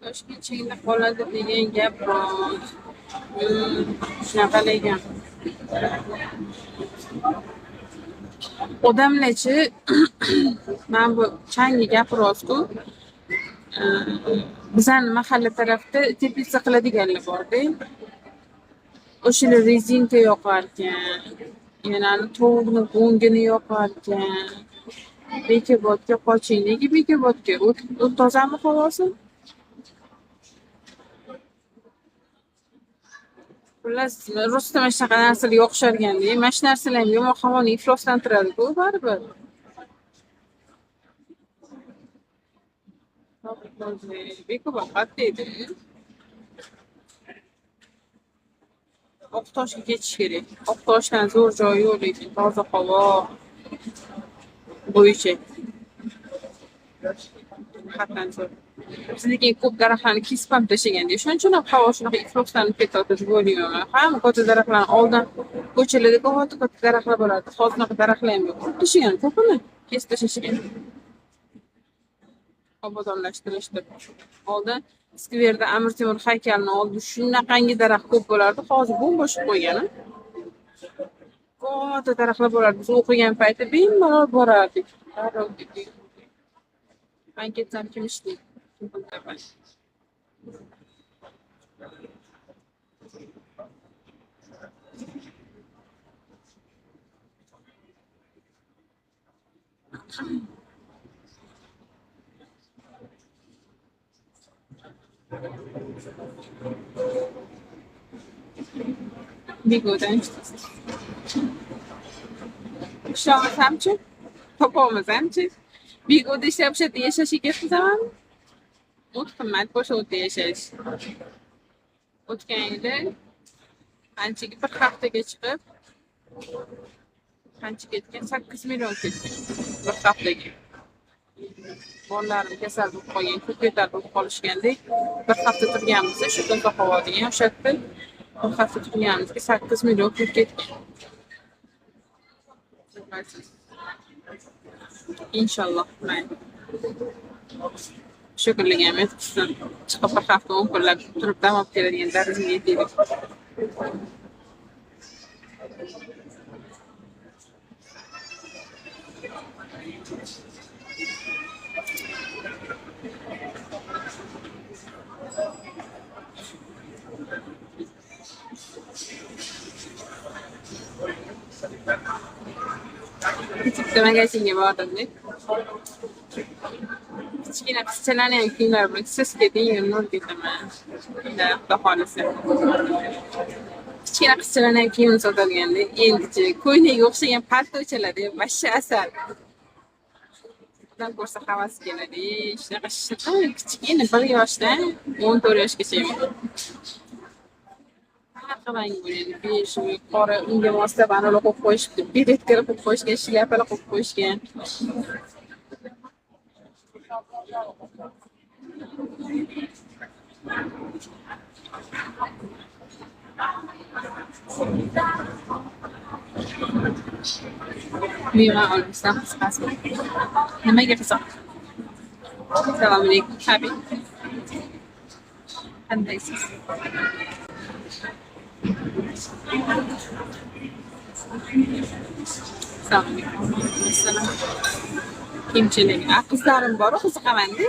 Toshkentchilikda qoladi degan gap rost. Shunaqa lekin odamlarchi mana bu changi gap rost-ku. Bizani mahalla tarafda teplitsa qiladiganlar bor-da. O'shalar rezinka yoqarkan, yana tovuqni go'ngini yoqarkan. Bekobodga qoching. Nega Bekobodga? O't tozami havosi? Xullas, Rustam mana shunaqa narsalar yoqisharganda, mana shu narsalar ham yomon havoni ifloslantiradi-ku baribir. Bekobod qayerda edi? Oqtoshga ketish kerak. Oqtoshdan zo'r joy yo'q lekin toza havo bo'yicha. Hattan zo'r. Bizniki ko'p daraxtlarni kesib ham tashlaganda, o'shaning uchun ham havo shunaqa ifloslanib ketadi deb o'ylayman. Hamma katta daraxtlarni oldin ko'chalarda katta daraxtlar bo'lardi. Hozir unaqa daraxtlar ham yo'q. Tashlagan ko'pini kesib tashlashgan. Obodonlashtirishdi. Oldin skverda Amir Temur haykalini oldi shunaqangi daraxt ko'p bo'lardi. Hozir bo'm-bo'sh qo'ygan. Katta daraxtlar bo'lardi. Biz o'qigan paytda bemalol borardik. Ben ketsem kim ishlaydi? Bigo'dan ishlasin. Ishonmas hamchi? Topolmas hamchi? Bigo'da ishlab o'sha yashashiga qizaman. O't qimmat bo'lsa o'tda yashash. O'tgan yili qanchaga bir haftaga chiqib qancha ketgan? 8 million ketgan bir haftaga. Bolalarim kasal bo'lib qolgan, ko'p yetar bo'lib qolishgandek bir hafta turganmiz, shu toza havoda o'sha yerda bir hafta turganimizga 8 million pul ketgan. İnşallah ben shu kunlarga ham yetishsin. Chiqib bir hafta 10 kunlab turib dam olib keladigan darajaga yetaylik. Bitta magazinga bordim-da. Kichkina qizchalarni ham kiyimlar bilan siz keting, nur ketaman. Xudo xolisa. Kichkina qizchalarni ham kiyim sotadigan-da. Endi ko'ylakka o'xshagan paltochalar vashsha asal. Bundan ko'rsa havas keladi. Shunaqa shirin, kichkina 1 yoshdan 14 yoshgacha. Qarang bo'ladi. Besh qora unga moslab analar qo'yib qo'yishibdi. Beretkalar qo'yib qo'yishgan, shlyaplar qo'yib qo'yishgan. Meva olmasa qisqasi. Nimaga qiziq? Assalomu alaykum. Habib. Qandaysiz? Assalomu alaykum. Assalom. Kimchilik. Qizlarim bor, qiziqaman-da.